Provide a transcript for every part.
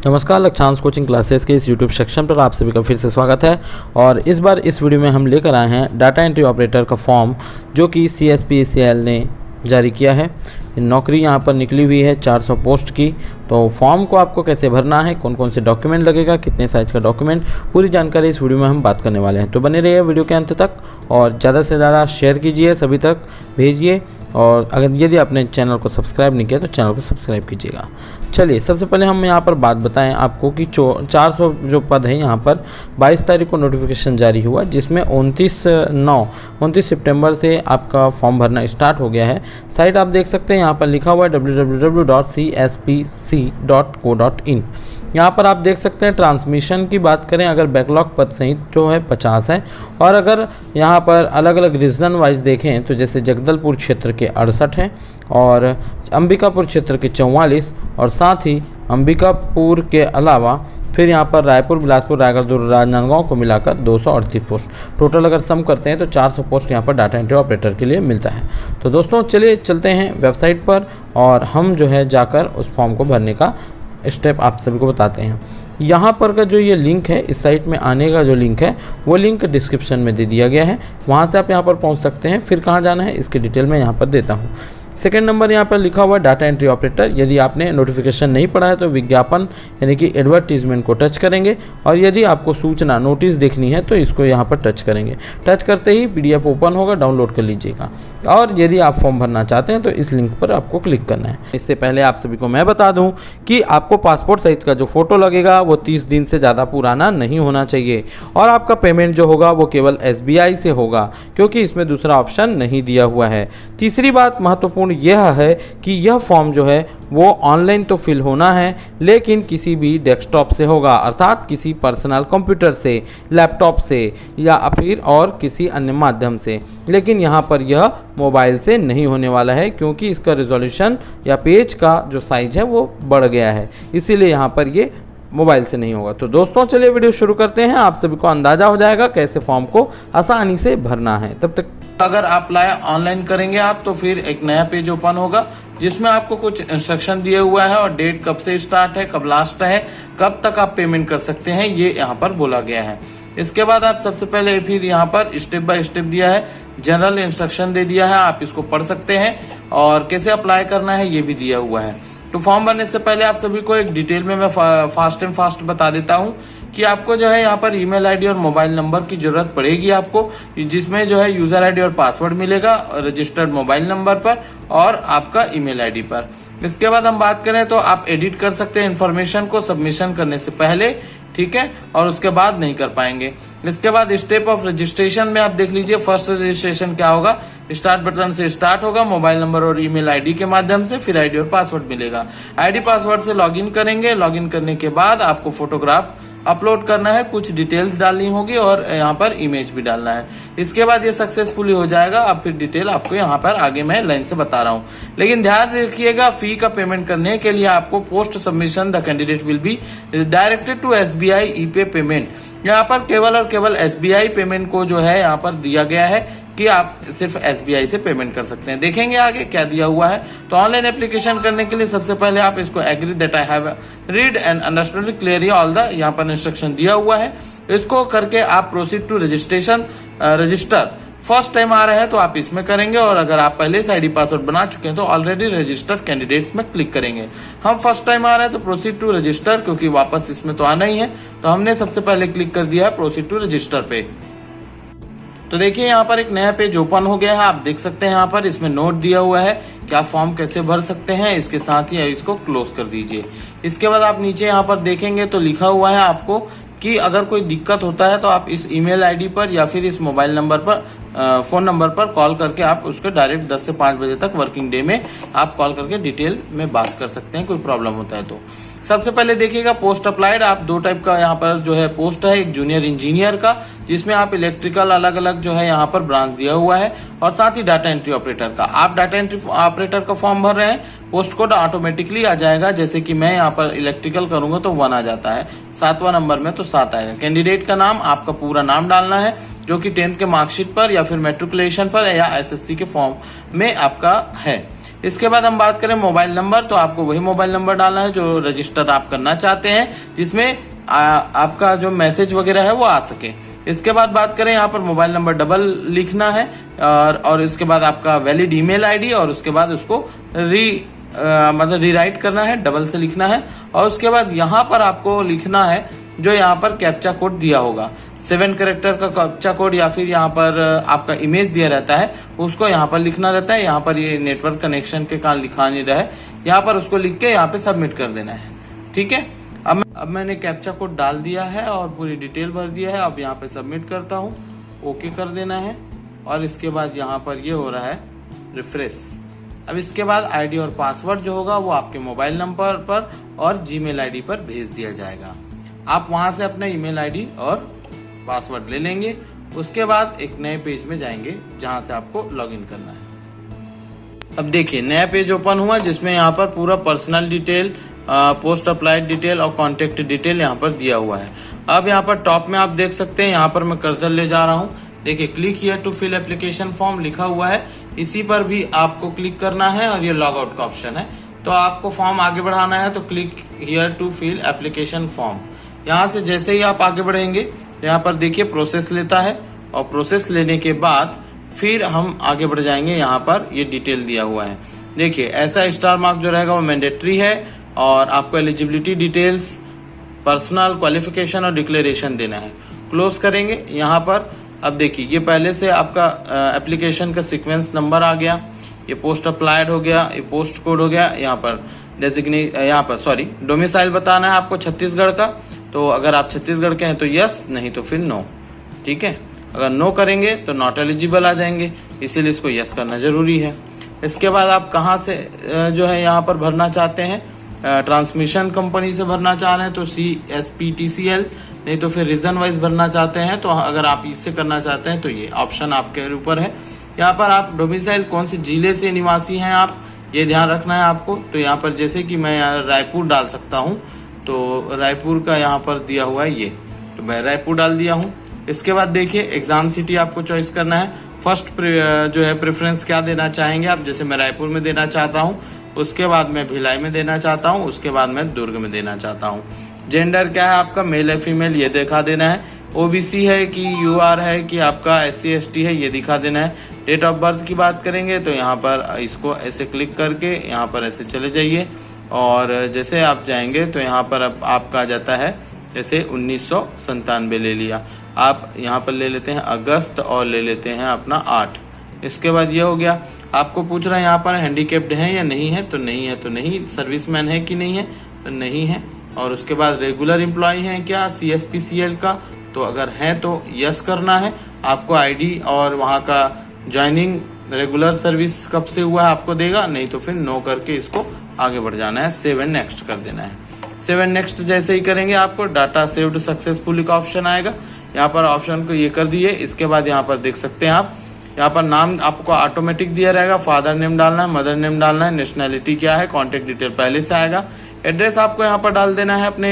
नमस्कार, लक्षांश coaching classes के इस यूट्यूब सेक्शन पर आप सभी का फिर से स्वागत है। और इस बार इस वीडियो में हम लेकर आए हैं डाटा एंट्री ऑपरेटर का फॉर्म जो कि CSPCL ने जारी किया है। नौकरी यहाँ पर निकली हुई है 400 पोस्ट की। तो फॉर्म को आपको कैसे भरना है, कौन कौन से डॉक्यूमेंट लगेगा, कितने साइज़ का डॉक्यूमेंट, पूरी जानकारी इस वीडियो में हम बात करने वाले हैं। तो बने रहिए वीडियो के अंत तक और ज़्यादा से ज़्यादा शेयर कीजिए, सभी तक भेजिए। और अगर यदि आपने चैनल को सब्सक्राइब नहीं किया तो चैनल को सब्सक्राइब कीजिएगा। चलिए, सबसे पहले हम यहाँ पर बात बताएं आपको कि 400 जो पद है यहाँ पर 22 तारीख को नोटिफिकेशन जारी हुआ, जिसमें 29 सितंबर से आपका फॉर्म भरना स्टार्ट हो गया है। साइट आप देख सकते हैं, यहाँ पर लिखा हुआ है www.cspc.co.in। यहाँ पर आप देख सकते हैं ट्रांसमिशन की बात करें, अगर बैकलॉग पद सहित जो है 50 है। और अगर यहाँ पर अलग अलग रीजन वाइज देखें तो जैसे जगदलपुर क्षेत्र के 68 हैं और अंबिकापुर क्षेत्र के 44, और साथ ही अंबिकापुर के अलावा फिर यहाँ पर रायपुर, बिलासपुर, रायगढ़, दुर्ग, राजनांदगांव को मिलाकर 238 पोस्ट टोटल अगर सम करते हैं तो 400 पोस्ट यहाँ पर डाटा एंट्री ऑपरेटर के लिए मिलता है। तो दोस्तों चलिए चलते हैं वेबसाइट पर और हम जो है जाकर उस फॉर्म को भरने का स्टेप आप सभी को बताते हैं। यहाँ पर का जो ये लिंक है, इस साइट में आने का जो लिंक है वो लिंक डिस्क्रिप्शन में दे दिया गया है, वहाँ से आप यहाँ पर पहुँच सकते हैं। फिर कहाँ जाना है इसकी डिटेल मैं यहाँ पर देता हूँ। सेकेंड नंबर यहाँ पर लिखा हुआ है डाटा एंट्री ऑपरेटर। यदि आपने नोटिफिकेशन नहीं पढ़ा है तो विज्ञापन यानी कि एडवर्टीजमेंट को टच करेंगे, और यदि आपको सूचना नोटिस देखनी है तो इसको यहाँ पर टच करेंगे। टच करते ही PDF ओपन होगा, डाउनलोड कर लीजिएगा। और यदि आप फॉर्म भरना चाहते हैं तो इस लिंक पर आपको क्लिक करना है। इससे पहले आप सभी को मैं बता दूं कि आपको पासपोर्ट साइज का जो फोटो लगेगा वो 30 दिन से ज़्यादा पुराना नहीं होना चाहिए, और आपका पेमेंट जो होगा वो केवल SBI से होगा, क्योंकि इसमें दूसरा ऑप्शन नहीं दिया हुआ है। तीसरी बात महत्वपूर्ण यह है कि यह फॉर्म जो है वो ऑनलाइन तो फिल होना है, लेकिन किसी भी डेस्कटॉप से होगा, अर्थात किसी पर्सनल कंप्यूटर से, लैपटॉप से या फिर और किसी अन्य माध्यम से। लेकिन यहाँ पर यह मोबाइल से नहीं होने वाला है, क्योंकि इसका रिजोल्यूशन या पेज का जो साइज है वो बढ़ गया है, इसीलिए यहाँ पर ये मोबाइल से नहीं होगा। तो दोस्तों चलिए वीडियो शुरू करते हैं। आप सभी को अंदाजा हो जाएगा कैसे फॉर्म को आसानी से भरना है। तब तक अगर आप ऑनलाइन करेंगे आप तो फिर एक नया पेज ओपन होगा, जिसमें आपको कुछ इंस्ट्रक्शन दिए हुआ है और डेट कब से स्टार्ट है, कब लास्ट है, कब तक आप पेमेंट कर सकते हैं, ये यहाँ पर बोला गया है। इसके बाद आप सबसे पहले फिर यहाँ पर स्टेप बाय स्टेप दिया है, जनरल इंस्ट्रक्शन दे दिया है, आप इसको पढ़ सकते हैं, और कैसे अप्लाई करना है ये भी दिया हुआ है। तो फॉर्म भरने से पहले आप सभी को एक डिटेल में मैं फास्ट एंड फास्ट बता देता हूँ कि आपको जो है यहाँ पर ईमेल आईडी और मोबाइल नंबर की जरूरत पड़ेगी आपको, जिसमें जो है यूजर आईडी और पासवर्ड मिलेगा रजिस्टर्ड मोबाइल नंबर पर और आपका ईमेल आईडी पर। इसके बाद हम बात करें तो आप एडिट कर सकते हैं इन्फॉर्मेशन को सबमिशन करने से पहले, ठीक है, और उसके बाद नहीं कर पाएंगे। इसके बाद स्टेप ऑफ रजिस्ट्रेशन में आप देख लीजिए, फर्स्ट रजिस्ट्रेशन क्या होगा, स्टार्ट बटन से स्टार्ट होगा, मोबाइल नंबर और ईमेल आईडी के माध्यम से, फिर आईडी और पासवर्ड मिलेगा। आईडी पासवर्ड से लॉगिन करेंगे, लॉगिन करने के बाद आपको फोटोग्राफ अपलोड करना है, कुछ डिटेल्स डालनी होगी और यहाँ पर इमेज भी डालना है। इसके बाद ये सक्सेसफुली हो जाएगा। अब फिर डिटेल आपको यहाँ पर आगे मैं लाइन से बता रहा हूँ, लेकिन ध्यान रखिएगा फी का पेमेंट करने के लिए आपको post submission the candidate will be directed to SBI ePay payment. यहाँ पर केवल और केवल SBI पेमेंट को जो है यहाँ पर दिया गया है कि आप सिर्फ SBI से पेमेंट कर सकते हैं। देखेंगे आगे क्या दिया हुआ है। तो ऑनलाइन एप्लीकेशन करने के लिए सबसे पहले आप इसको agree that I have read and understood clearly all the यहाँ पर इंस्ट्रक्शन दिया हुआ है। इसको करके आप proceed to registration register. First time आ रहा है तो आप इसमें करेंगे, और अगर आप पहले से आईडी पासवर्ड बना चुके हैं तो ऑलरेडी रजिस्टर्ड कैंडिडेट्स में क्लिक करेंगे। हम फर्स्ट टाइम आ रहे हैं तो प्रोसीड टू रजिस्टर, क्योंकि वापस इसमें तो आना ही है, तो हमने सबसे पहले क्लिक कर दिया है प्रोसीड टू रजिस्टर पे। तो देखिए यहाँ पर एक नया पेज ओपन हो गया है, आप देख सकते हैं यहाँ पर इसमें नोट दिया हुआ है क्या फॉर्म कैसे भर सकते हैं। इसके साथ ही इसको क्लोज कर दीजिए। इसके बाद आप नीचे यहाँ पर देखेंगे तो लिखा हुआ है आपको कि अगर कोई दिक्कत होता है तो आप इस ईमेल आईडी पर या फिर इस मोबाइल नंबर पर फोन नंबर पर कॉल करके आप उसको डायरेक्ट 10 से 5 बजे तक वर्किंग डे में आप कॉल करके डिटेल में बात कर सकते हैं, कोई प्रॉब्लम होता है तो। सबसे पहले देखिएगा पोस्ट अप्लाइड, आप दो टाइप का यहाँ पर जो है पोस्ट है, एक जूनियर इंजीनियर का जिसमें आप इलेक्ट्रिकल अलग अलग जो है यहाँ पर ब्रांच दिया हुआ है, और साथ ही डाटा एंट्री ऑपरेटर का। आप डाटा एंट्री ऑपरेटर का फॉर्म भर रहे हैं, पोस्ट कोड ऑटोमेटिकली आ जाएगा। जैसे कि मैं यहाँ पर इलेक्ट्रिकल करूंगा तो 1 आ जाता है, 7वां नंबर में तो 7 आएगा। कैंडिडेट का नाम आपका पूरा नाम डालना है, जो कि 10th के मार्कशीट पर या फिर मेट्रिकुलेशन पर या SSC के फॉर्म में आपका है। इसके बाद हम बात करें मोबाइल नंबर, तो आपको वही मोबाइल नंबर डालना है जो रजिस्टर आप करना चाहते हैं, जिसमें आपका जो मैसेज वगैरह है वो आ सके। इसके बाद बात करें यहाँ पर मोबाइल नंबर डबल लिखना है और इसके बाद आपका वैलिड ईमेल आईडी और उसके बाद उसको मतलब रीराइट करना है, डबल से लिखना है। और उसके बाद यहाँ पर आपको लिखना है जो यहाँ पर कैप्चा कोड दिया होगा, 7 कैरेक्टर का कैप्चा कोड या फिर यहाँ पर आपका इमेज दिया रहता है उसको यहाँ पर लिखना रहता है। यहाँ पर ये नेटवर्क कनेक्शन के कारण लिखा नहीं रहा है, यहाँ पर उसको लिख के यहाँ पे सबमिट कर देना है। ठीक है, अब मैंने कैप्चा कोड डाल दिया है और पूरी डिटेल भर दिया है। अब यहाँ पे सबमिट करता हूँ, ओके कर देना है और इसके बाद यहाँ पर ये हो रहा है रिफ्रेश। अब इसके बाद आईडी और पासवर्ड जो होगा वो आपके मोबाइल नंबर पर और जीमेल आईडी पर भेज दिया जाएगा। आप वहां से अपना ईमेल आईडी और पासवर्ड ले लेंगे। उसके बाद एक नए पेज में जाएंगे जहां से आपको लॉगिन करना है। अब देखिए नया पेज ओपन हुआ जिसमें यहाँ पर पूरा personal detail, post applied detail और कॉन्टेक्ट डिटेल यहाँ पर दिया हुआ है। अब यहाँ पर टॉप में आप देख सकते हैं, यहाँ पर मैं कर्सर ले जा रहा हूँ, देखिए click here to fill application form लिखा हुआ है, इसी पर भी आपको क्लिक करना है और ये लॉग आउट का ऑप्शन है। तो आपको फॉर्म आगे बढ़ाना है तो click here to fill application form. यहाँ से जैसे ही आप आगे बढ़ेंगे यहाँ पर देखिए प्रोसेस लेता है और प्रोसेस लेने के बाद फिर हम आगे बढ़ जाएंगे। यहाँ पर ये डिटेल दिया हुआ है, देखिए ऐसा स्टार मार्क जो रहेगा वो मैंडेटरी है और आपको एलिजिबिलिटी डिटेल्स, पर्सनल क्वालिफिकेशन और डिक्लेरेशन देना है। क्लोज करेंगे यहाँ पर। अब देखिए ये पहले से आपका एप्लीकेशन का सीक्वेंस नंबर आ गया, ये पोस्ट अप्लाइड हो गया, ये पोस्ट कोड हो गया, यहाँ पर डोमिसाइल बताना है आपको छत्तीसगढ़ का। तो अगर आप छत्तीसगढ़ के हैं तो यस, नहीं तो फिर नो। ठीक है, अगर नो करेंगे तो नॉट एलिजिबल आ जाएंगे, इसीलिए इसको यस करना जरूरी है। इसके बाद आप कहाँ से जो है यहाँ पर भरना चाहते हैं, ट्रांसमिशन कंपनी से भरना चाह रहे हैं तो CSPTCL, नहीं तो फिर रीजन वाइज भरना चाहते हैं तो अगर आप इससे करना चाहते हैं तो ये ऑप्शन आपके ऊपर है। यहाँ पर आप डोमिसाइल कौन से जिले से निवासी हैं आप ये ध्यान रखना है आपको। तो यहाँ पर जैसे कि मैं रायपुर डाल सकता हूँ, तो रायपुर का यहाँ पर दिया हुआ है ये, तो मैं रायपुर डाल दिया हूँ। इसके बाद देखिए एग्जाम सिटी आपको चॉइस करना है। फर्स्ट जो है प्रेफरेंस क्या देना चाहेंगे आप, जैसे मैं रायपुर में देना चाहता हूँ, उसके बाद मैं भिलाई में देना चाहता हूँ, उसके बाद मैं दुर्ग में देना चाहता हूँ। जेंडर क्या है आपका, मेल है फीमेल ये दिखा देना है। ओबीसी है कि यूआर है कि आपका SC ST है ये दिखा देना है। डेट ऑफ बर्थ की बात करेंगे तो यहाँ पर इसको ऐसे क्लिक करके यहाँ पर ऐसे चले जाइए और जैसे आप जाएंगे तो यहाँ पर अब आपका आ जाता है, जैसे 1997 ले लिया, आप यहाँ पर ले लेते हैं अगस्त और ले लेते हैं अपना 8। इसके बाद ये हो गया। आपको पूछ रहा है यहाँ पर हैंडीकेप्ड है या नहीं है, तो नहीं है तो नहीं। सर्विसमैन है कि नहीं है, तो नहीं है। और उसके बाद रेगुलर एम्प्लॉय है क्या CSPCL का, तो अगर है तो यस करना है। आपको आईडी और वहाँ का ज्वाइनिंग रेगुलर सर्विस कब से हुआ है आपको देगा, नहीं तो फिर नो करके इसको आगे बढ़ जाना है, सेव एंड नेक्स्ट कर देना है। सेव एंड नेक्स्ट जैसे ही करेंगे आपको डाटा सेव्ड सक्सेसफुली का ऑप्शन आएगा, यहाँ पर ऑप्शन को ये कर दिए। इसके बाद यहाँ पर देख सकते हैं आप, यहाँ पर नाम आपको ऑटोमेटिक दिया रहेगा, फादर नेम डालना है, मदर नेम डालना है, नेशनैलिटी क्या है, कॉन्टेक्ट डिटेल पहले से आएगा। एड्रेस आपको यहाँ पर डाल देना है अपने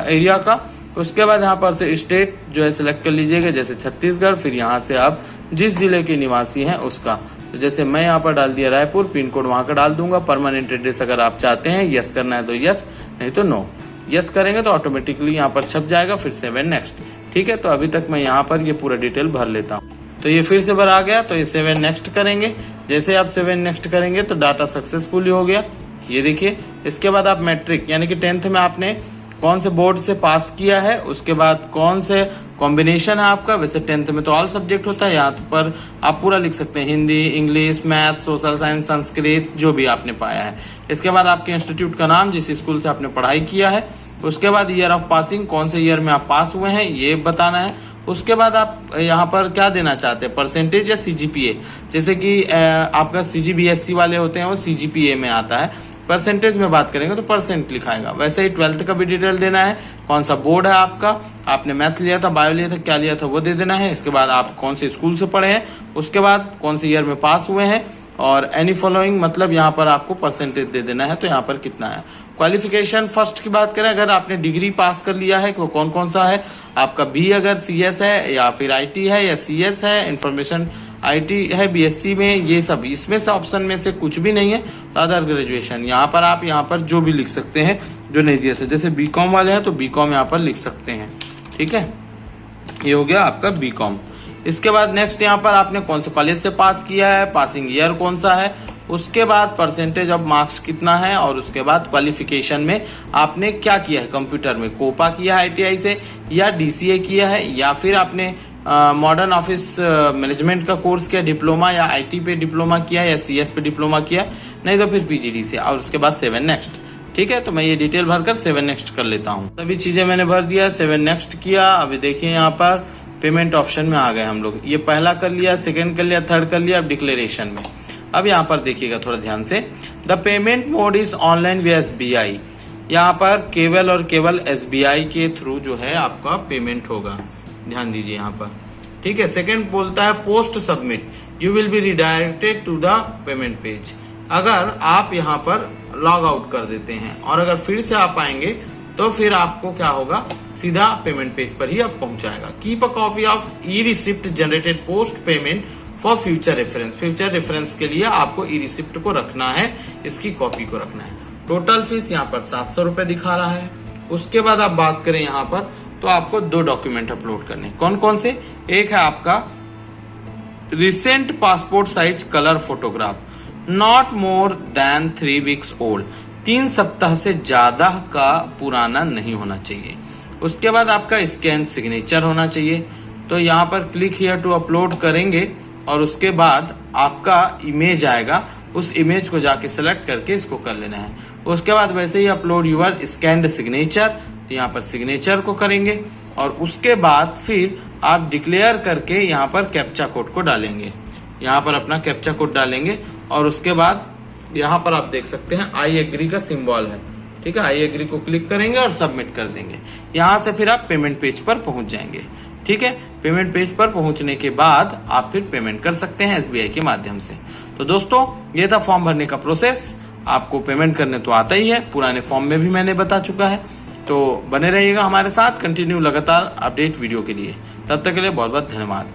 एरिया का। उसके बाद यहाँ पर से स्टेट जो है सिलेक्ट कर लीजिएगा, जैसे छत्तीसगढ़, फिर यहाँ से आप जिस जिले के निवासी हैं उसका, तो जैसे मैं यहाँ पर डाल दिया रायपुर, पिन कोड वहां का डाल दूंगा। परमानेंट एड्रेस अगर आप चाहते हैं यस करना है तो यस, नहीं तो नो। यस करेंगे तो ऑटोमेटिकली यहाँ पर छप जाएगा, फिर सेव एंड नेक्स्ट। ठीक है, तो अभी तक मैं यहाँ पर ये पूरा डिटेल भर लेता हूँ, तो ये फिर से भर आ गया। तो ये सेव एंड नेक्स्ट करेंगे, जैसे आप सेव एंड नेक्स्ट करेंगे तो डाटा सक्सेसफुली हो गया, ये देखिए। इसके बाद आप मैट्रिक यानी कि 10th में आपने कौन से बोर्ड से पास किया है, उसके बाद कौन से कॉम्बिनेशन है आपका। वैसे 10th में तो ऑल सब्जेक्ट होता है, यहाँ पर आप पूरा लिख सकते हैं, Hindi, English, math, social science, Sanskrit, जो भी आपने पाया है। इसके बाद आपके इंस्टीट्यूट का नाम, जिस स्कूल से आपने पढ़ाई किया है। उसके बाद ईयर ऑफ पासिंग, कौन से ईयर में आप पास हुए हैं ये बताना है। उसके बाद आप यहाँ पर क्या देना चाहते हैं, परसेंटेज या CGPA। जैसे कि आपका CGBSC वाले होते हैं वो CGPA में आता है, परसेंटेज में बात करेंगे तो परसेंट लिखाएगा। वैसे ही 12th का भी डिटेल देना है, कौन सा बोर्ड है आपका, आपने मैथ लिया था, बायो लिया था, क्या लिया था वो दे देना है। इसके बाद आप कौन से स्कूल से पढ़े हैं, उसके बाद कौन से ईयर में पास हुए हैं, और एनी फॉलोइंग मतलब यहाँ पर आपको परसेंटेज दे देना है, तो यहाँ पर कितना है। क्वालिफिकेशन फर्स्ट की बात करें, अगर आपने डिग्री पास कर लिया है तो कौन कौन सा है आपका, B अगर CS है, या फिर IT है, या CS है, इंफॉर्मेशन आईटी है, बीएससी में, ये सब इसमें से ऑप्शन में से कुछ भी नहीं है तो अदर ग्रेजुएशन यहाँ पर आप यहाँ पर जो भी लिख सकते हैं जो नहीं दिया था। जैसे बीकॉम वाले हैं तो बीकॉम यहाँ पर लिख सकते हैं। ठीक है, ये हो गया आपका बीकॉम। इसके बाद नेक्स्ट यहाँ पर आपने कौन से कॉलेज से पास किया है, पासिंग ईयर कौन सा है, उसके बाद परसेंटेज ऑफ मार्क्स कितना है, और उसके बाद क्वालिफिकेशन में आपने क्या किया है। कंप्यूटर में कोपा किया है आईटीआई से, या डीसीए किया है, या फिर आपने मॉडर्न ऑफिस मैनेजमेंट का कोर्स किया, डिप्लोमा या आईटी पे डिप्लोमा किया या सीएस पे डिप्लोमा किया, नहीं तो फिर पीजीडी से, और उसके बाद 7 नेक्स्ट। ठीक है, तो मैं ये डिटेल भरकर 7 नेक्स्ट कर लेता हूँ। सभी चीजें मैंने भर दिया, 7 नेक्स्ट किया। अभी देखिए यहाँ पर पेमेंट ऑप्शन में आ गए हम लोग। ये पहला कर लिया, सेकंड कर लिया, थर्ड कर लिया, अब डिक्लेरेशन में। अब यहाँ पर देखिएगा थोड़ा ध्यान से, the payment mode is online via SBI। यहाँ पर केवल और केवल SBI के थ्रू जो है आपका पेमेंट होगा, ध्यान दीजिए यहाँ पर। ठीक है, सेकंड बोलता है post submit you will be redirected to the payment page. अगर आप यहाँ पर लॉग आउट कर देते हैं और अगर फिर से आप आएंगे तो फिर आपको क्या होगा, सीधा पेमेंट पेज पर ही आप पहुंचाएगा। Keep a copy of E receipt generated post payment for future reference. Future reference के लिए आपको ई रिसिप्ट को रखना है, इसकी कॉपी को रखना है। टोटल फीस यहाँ पर 700 रुपए दिखा रहा है। उसके बाद आप बात करें यहाँ पर तो आपको 2 डॉक्यूमेंट अपलोड करने, कौन कौन से, एक है आपका recent passport size colour photograph, not more than 3 weeks old, 3 सप्ताह से ज्यादा का पुराना नहीं होना चाहिए। उसके बाद आपका स्कैन सिग्नेचर होना चाहिए। तो यहाँ पर क्लिक हियर टू अपलोड करेंगे और उसके बाद आपका इमेज आएगा, उस इमेज को जाके सिलेक्ट करके इसको कर लेना है। उसके बाद वैसे ही अपलोड यूर स्कैन्ड सिग्नेचर, तो यहाँ पर सिग्नेचर को करेंगे और उसके बाद फिर आप डिक्लेयर करके यहाँ पर कैप्चा कोड को डालेंगे। यहाँ पर अपना कैप्चा कोड डालेंगे और उसके बाद यहाँ पर आप देख सकते हैं आई एग्री का सिंबल है। ठीक है, आई एग्री को क्लिक करेंगे और सबमिट कर देंगे। यहाँ से फिर आप पेमेंट पेज पर पहुंच जाएंगे। ठीक है, पेमेंट पेज पर पहुंचने के बाद आप फिर पेमेंट कर सकते हैं SBI के माध्यम से। तो दोस्तों ये था फॉर्म भरने का प्रोसेस। आपको पेमेंट करने तो आता ही है, पुराने फॉर्म में भी मैंने बता चुका है। तो बने रहिएगा हमारे साथ कंटिन्यू लगातार अपडेट वीडियो के लिए। तब तक के लिए बहुत बहुत धन्यवाद।